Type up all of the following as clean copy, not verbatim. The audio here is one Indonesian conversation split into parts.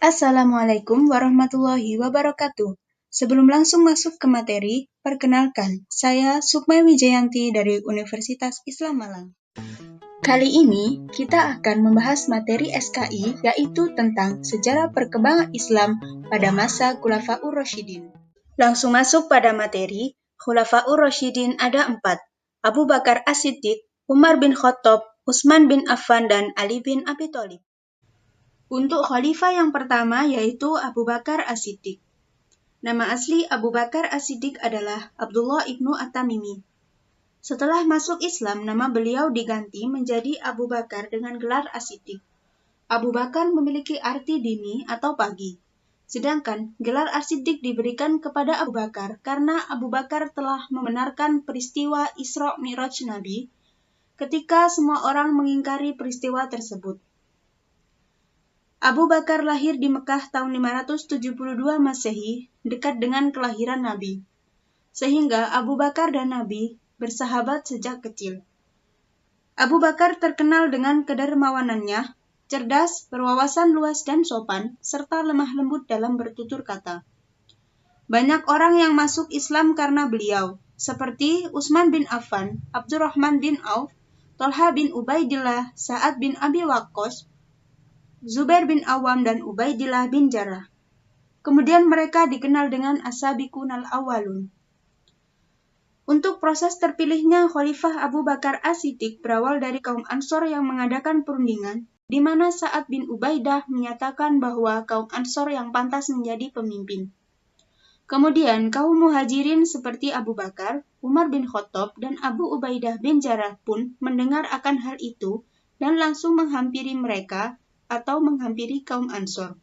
Assalamualaikum warahmatullahi wabarakatuh. Sebelum langsung masuk ke materi, perkenalkan, saya Sukma Wijayanti dari Universitas Islam Malang. Kali ini kita akan membahas materi SKI yaitu tentang sejarah perkembangan Islam pada masa Khulafaur Rasyidin. Langsung masuk pada materi, Khulafaur Rasyidin ada 4, Abu Bakar As-Siddiq, Umar bin Khattab, Utsman bin Affan, dan Ali bin Abi Thalib. Untuk khalifah yang pertama yaitu Abu Bakar As-Siddiq. Nama asli Abu Bakar As-Siddiq adalah Abdullah ibnu At-Tamimi. Setelah masuk Islam, nama beliau diganti menjadi Abu Bakar dengan gelar As-Siddiq. Abu Bakar memiliki arti dini atau pagi. Sedangkan gelar As-Siddiq diberikan kepada Abu Bakar karena Abu Bakar telah membenarkan peristiwa Isra Mi'raj Nabi ketika semua orang mengingkari peristiwa tersebut. Abu Bakar lahir di Mekah tahun 572 Masehi, dekat dengan kelahiran Nabi. Sehingga Abu Bakar dan Nabi bersahabat sejak kecil. Abu Bakar terkenal dengan kedermawanannya, cerdas, berwawasan luas dan sopan, serta lemah lembut dalam bertutur kata. Banyak orang yang masuk Islam karena beliau, seperti Utsman bin Affan, Abdurrahman bin Auf, Thalha bin Ubaidillah, Sa'ad bin Abi Waqqas, Zubair bin Awam, dan Ubaidillah bin Jarrah. Kemudian mereka dikenal dengan As-Sabiqun al-Awwalun. Untuk proses terpilihnya Khalifah Abu Bakar As-Siddiq berawal dari kaum Ansor yang mengadakan perundingan, di mana Sa'ad bin Ubaidah menyatakan bahwa kaum Ansor yang pantas menjadi pemimpin. Kemudian kaum Muhajirin seperti Abu Bakar, Umar bin Khattab, dan Abu Ubaidah bin Jarrah pun mendengar akan hal itu dan langsung menghampiri mereka atau menghampiri kaum Ansor.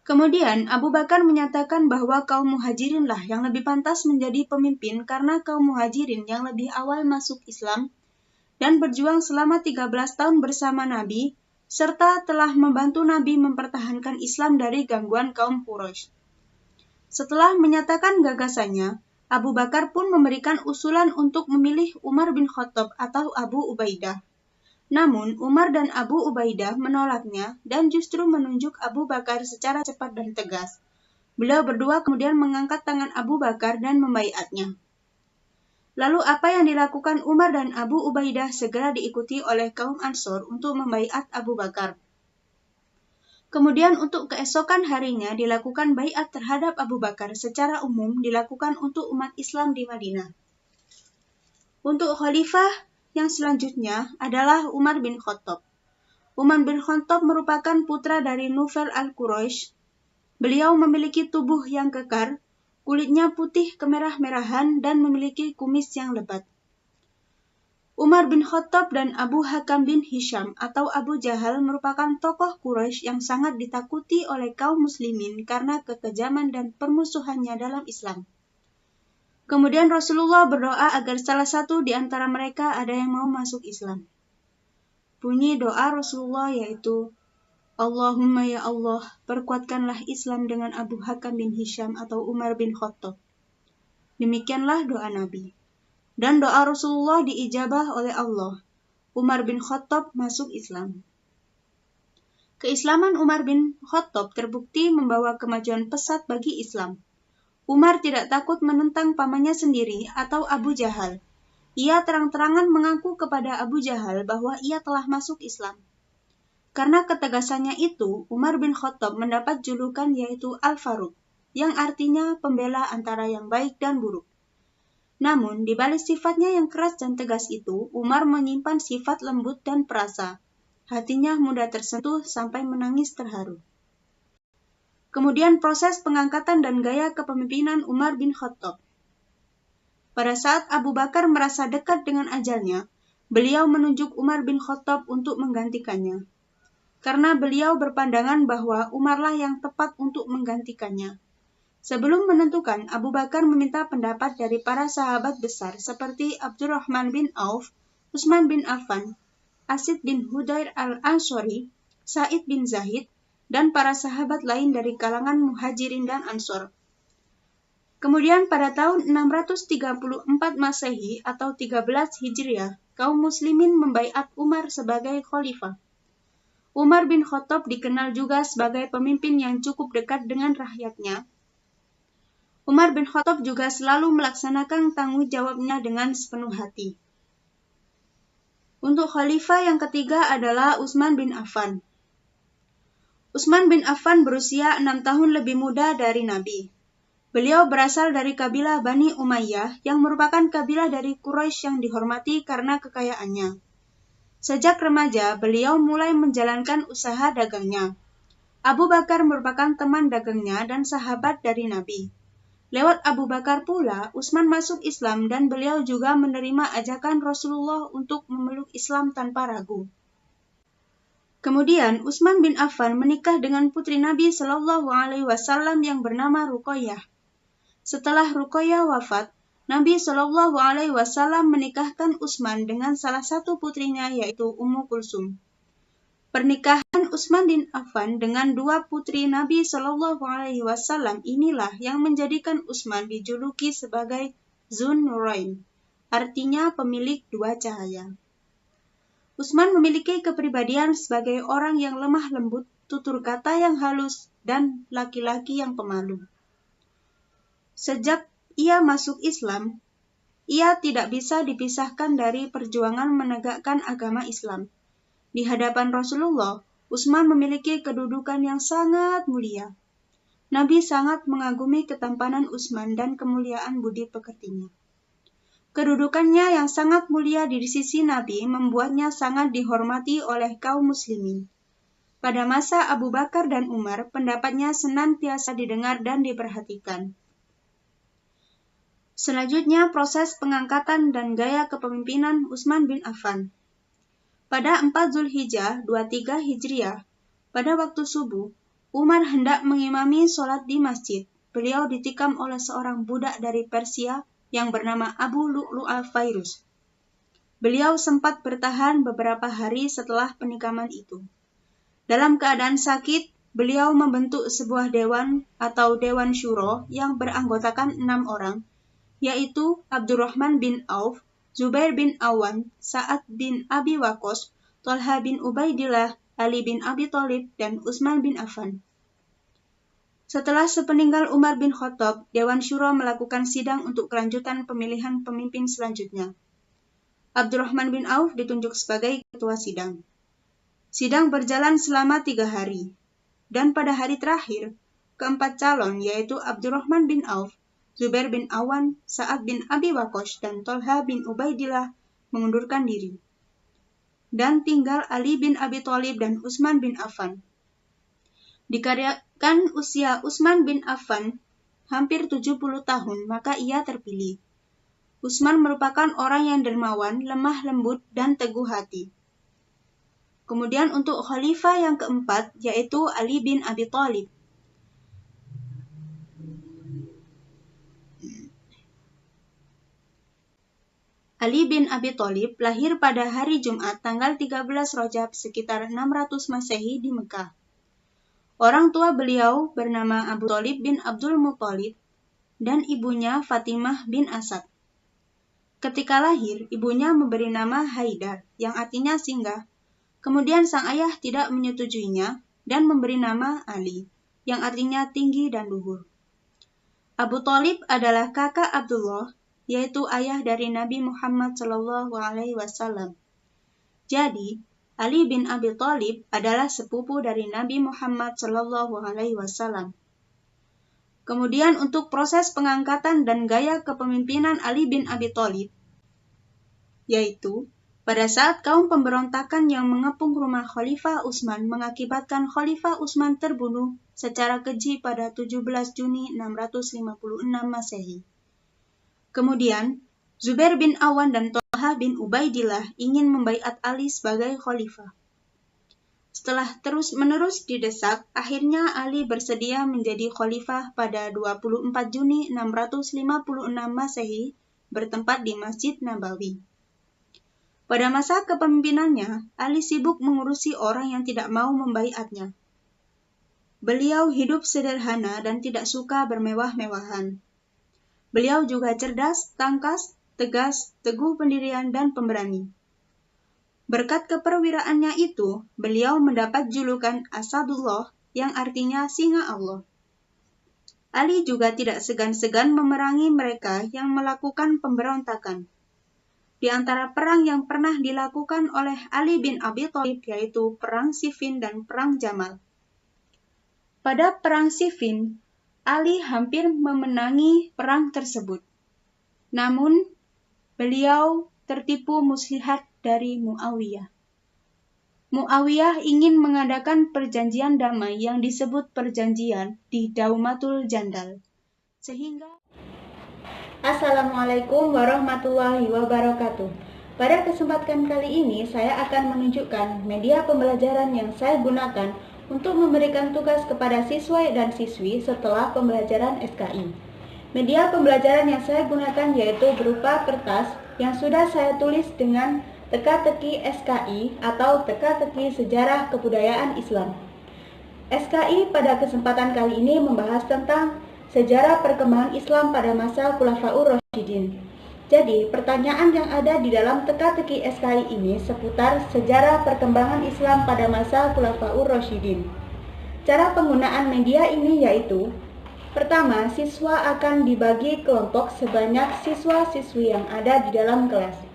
Kemudian Abu Bakar menyatakan bahwa kaum Muhajirinlah yang lebih pantas menjadi pemimpin karena kaum Muhajirin yang lebih awal masuk Islam dan berjuang selama 13 tahun bersama Nabi, serta telah membantu Nabi mempertahankan Islam dari gangguan kaum Quraisy. Setelah menyatakan gagasannya, Abu Bakar pun memberikan usulan untuk memilih Umar bin Khattab atau Abu Ubaidah. Namun, Umar dan Abu Ubaidah menolaknya dan justru menunjuk Abu Bakar secara cepat dan tegas. Beliau berdua kemudian mengangkat tangan Abu Bakar dan membaiatnya. Lalu apa yang dilakukan Umar dan Abu Ubaidah segera diikuti oleh kaum Ansor untuk membaiat Abu Bakar. Kemudian untuk keesokan harinya dilakukan baiat terhadap Abu Bakar secara umum dilakukan untuk umat Islam di Madinah. Untuk khalifah yang selanjutnya adalah Umar bin Khattab. Umar bin Khattab merupakan putra dari Nufail al-Quraisy. Beliau memiliki tubuh yang kekar, kulitnya putih kemerah-merahan, dan memiliki kumis yang lebat. Umar bin Khattab dan Abu Hakam bin Hisham atau Abu Jahal merupakan tokoh Quraisy yang sangat ditakuti oleh kaum muslimin karena kekejaman dan permusuhannya dalam Islam. Kemudian Rasulullah berdoa agar salah satu di antara mereka ada yang mau masuk Islam. Bunyi doa Rasulullah yaitu, Allahumma ya Allah, perkuatkanlah Islam dengan Abu Hakam bin Hisham atau Umar bin Khattab. Demikianlah doa Nabi. Dan doa Rasulullah diijabah oleh Allah. Umar bin Khattab masuk Islam. Keislaman Umar bin Khattab terbukti membawa kemajuan pesat bagi Islam. Umar tidak takut menentang pamannya sendiri atau Abu Jahal. Ia terang-terangan mengaku kepada Abu Jahal bahwa ia telah masuk Islam. Karena ketegasannya itu, Umar bin Khattab mendapat julukan yaitu Al-Faruq, yang artinya pembela antara yang baik dan buruk. Namun, di balik sifatnya yang keras dan tegas itu, Umar menyimpan sifat lembut dan perasa. Hatinya mudah tersentuh sampai menangis terharu. Kemudian proses pengangkatan dan gaya kepemimpinan Umar bin Khattab. Pada saat Abu Bakar merasa dekat dengan ajalnya, beliau menunjuk Umar bin Khattab untuk menggantikannya. Karena beliau berpandangan bahwa Umarlah yang tepat untuk menggantikannya. Sebelum menentukan, Abu Bakar meminta pendapat dari para sahabat besar seperti Abdurrahman bin Auf, Utsman bin Affan, Asid bin Hudair al-Ansori, Sa'id bin Zaid, dan para sahabat lain dari kalangan Muhajirin dan Ansor. Kemudian pada tahun 634 Masehi atau 13 Hijriah, kaum muslimin membaiat Umar sebagai khalifah. Umar bin Khattab dikenal juga sebagai pemimpin yang cukup dekat dengan rakyatnya. Umar bin Khattab juga selalu melaksanakan tanggung jawabnya dengan sepenuh hati. Untuk khalifah yang ketiga adalah Utsman bin Affan. Utsman bin Affan berusia 6 tahun lebih muda dari Nabi. Beliau berasal dari kabilah Bani Umayyah yang merupakan kabilah dari Quraisy yang dihormati karena kekayaannya. Sejak remaja, beliau mulai menjalankan usaha dagangnya. Abu Bakar merupakan teman dagangnya dan sahabat dari Nabi. Lewat Abu Bakar pula, Utsman masuk Islam dan beliau juga menerima ajakan Rasulullah untuk memeluk Islam tanpa ragu. Kemudian, Utsman bin Affan menikah dengan putri Nabi Shallallahu Alaihi Wasallam yang bernama Ruqayyah. Setelah Ruqayyah wafat, Nabi Shallallahu Alaihi Wasallam menikahkan Utsman dengan salah satu putrinya yaitu Ummu Kulsum. Pernikahan Utsman bin Affan dengan dua putri Nabi Shallallahu Alaihi Wasallam inilah yang menjadikan Utsman dijuluki sebagai Dzun Nurain, artinya pemilik dua cahaya. Utsman memiliki kepribadian sebagai orang yang lemah lembut, tutur kata yang halus, dan laki-laki yang pemalu. Sejak ia masuk Islam, ia tidak bisa dipisahkan dari perjuangan menegakkan agama Islam. Di hadapan Rasulullah, Utsman memiliki kedudukan yang sangat mulia. Nabi sangat mengagumi ketampanan Utsman dan kemuliaan budi pekertinya. Kedudukannya yang sangat mulia di sisi Nabi membuatnya sangat dihormati oleh kaum muslimin. Pada masa Abu Bakar dan Umar, pendapatnya senantiasa didengar dan diperhatikan. Selanjutnya, proses pengangkatan dan gaya kepemimpinan Utsman bin Affan. Pada 4 Zulhijjah 23 Hijriah, pada waktu subuh, Umar hendak mengimami sholat di masjid. Beliau ditikam oleh seorang budak dari Persia yang bernama Abu Lu'lu' al-Fairuz. Beliau sempat bertahan beberapa hari setelah penikaman itu. Dalam keadaan sakit, beliau membentuk sebuah dewan atau Dewan Syuro yang beranggotakan 6 orang, yaitu Abdurrahman bin Auf, Zubair bin Awan, Sa'ad bin Abi Waqqas, Thalha bin Ubaidillah, Ali bin Abi Thalib, dan Utsman bin Affan. Setelah sepeninggal Umar bin Khattab, Dewan Syuro melakukan sidang untuk kelanjutan pemilihan pemimpin selanjutnya. Abdurrahman bin Auf ditunjuk sebagai ketua sidang. Sidang berjalan selama 3 hari, dan pada hari terakhir, keempat calon yaitu Abdurrahman bin Auf, Zubair bin Awan, Sa'ad bin Abi Waqqas, dan Thalha bin Ubaidillah mengundurkan diri. Dan tinggal Ali bin Abi Thalib dan Utsman bin Affan. Dikarenakan usia Utsman bin Affan hampir 70 tahun, maka ia terpilih. Utsman merupakan orang yang dermawan, lemah lembut, dan teguh hati. Kemudian untuk khalifah yang keempat, yaitu Ali bin Abi Thalib. Ali bin Abi Thalib lahir pada hari Jumat tanggal 13 Rajab sekitar 600 Masehi di Mekah. Orang tua beliau bernama Abu Thalib bin Abdul Muthalib dan ibunya Fatimah bin Asad. Ketika lahir, ibunya memberi nama Haidar, yang artinya singgah. Kemudian sang ayah tidak menyetujuinya dan memberi nama Ali, yang artinya tinggi dan luhur. Abu Thalib adalah kakak Abdullah, yaitu ayah dari Nabi Muhammad SAW. Jadi, Ali bin Abi Thalib adalah sepupu dari Nabi Muhammad SAW. Kemudian untuk proses pengangkatan dan gaya kepemimpinan Ali bin Abi Thalib, yaitu pada saat kaum pemberontakan yang mengepung rumah Khalifah Utsman mengakibatkan Khalifah Utsman terbunuh secara keji pada 17 Juni 656 Masehi. Kemudian, Zubair bin Awan dan Thalha bin Ubaidillah ingin membaiat Ali sebagai khalifah. Setelah terus-menerus didesak, akhirnya Ali bersedia menjadi khalifah pada 24 Juni 656 Masehi bertempat di Masjid Nabawi. Pada masa kepemimpinannya, Ali sibuk mengurusi orang yang tidak mau membaiatnya. Beliau hidup sederhana dan tidak suka bermewah-mewahan. Beliau juga cerdas, tangkas, tegas, teguh pendirian, dan pemberani. Berkat keperwiraannya itu, beliau mendapat julukan Asadullah yang artinya singa Allah. Ali juga tidak segan-segan memerangi mereka yang melakukan pemberontakan. Di antara perang yang pernah dilakukan oleh Ali bin Abi Thalib yaitu Perang Siffin dan Perang Jamal. Pada Perang Siffin, Ali hampir memenangi perang tersebut. Namun, beliau tertipu muslihat dari Muawiyah. Muawiyah ingin mengadakan perjanjian damai yang disebut perjanjian di Daumatul Jandal. Assalamualaikum warahmatullahi wabarakatuh. Pada kesempatan kali ini, saya akan menunjukkan media pembelajaran yang saya gunakan untuk memberikan tugas kepada siswa dan siswi setelah pembelajaran SKI. Media pembelajaran yang saya gunakan yaitu berupa kertas yang sudah saya tulis dengan teka-teki SKI atau teka-teki sejarah kebudayaan Islam. SKI pada kesempatan kali ini membahas tentang sejarah perkembangan Islam pada masa Khulafaur Rasyidin. Jadi, pertanyaan yang ada di dalam teka-teki SKI ini seputar sejarah perkembangan Islam pada masa Khulafaur Rasyidin. Cara penggunaan media ini yaitu: pertama, siswa akan dibagi kelompok sebanyak siswa-siswi yang ada di dalam kelas.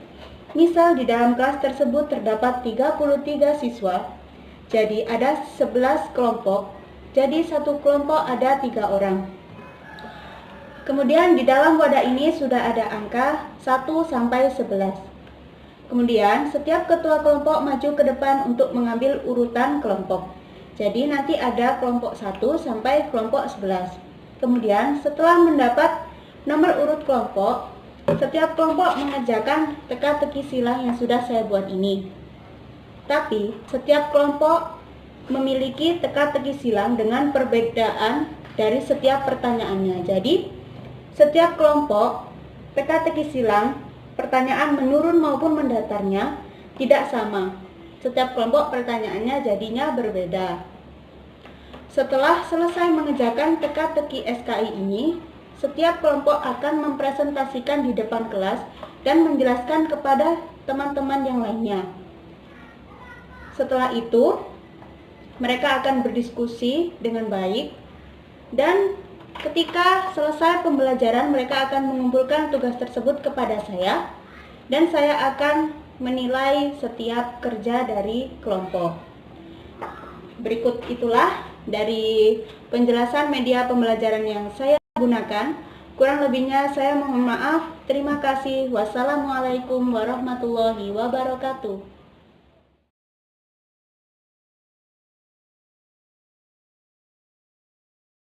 Misal di dalam kelas tersebut terdapat 33 siswa, jadi ada 11 kelompok, jadi satu kelompok ada 3 orang. Kemudian di dalam wadah ini sudah ada angka 1 sampai 11. Kemudian setiap ketua kelompok maju ke depan untuk mengambil urutan kelompok. Jadi nanti ada kelompok 1 sampai kelompok 11. Kemudian setelah mendapat nomor urut kelompok, setiap kelompok mengerjakan teka-teki silang yang sudah saya buat ini. Tapi setiap kelompok memiliki teka-teki silang dengan perbedaan dari setiap pertanyaannya. Jadi setiap kelompok teka-teki silang pertanyaan menurun maupun mendatarnya tidak sama. Setiap kelompok pertanyaannya jadinya berbeda. Setelah selesai mengerjakan teka-teki SKI ini, setiap kelompok akan mempresentasikan di depan kelas dan menjelaskan kepada teman-teman yang lainnya. Setelah itu, mereka akan berdiskusi dengan baik dan ketika selesai pembelajaran mereka akan mengumpulkan tugas tersebut kepada saya dan saya akan menilai setiap kerja dari kelompok. Berikut itulah dari penjelasan media pembelajaran yang saya gunakan. Kurang lebihnya saya mohon maaf. Terima kasih. Wassalamualaikum warahmatullahi wabarakatuh.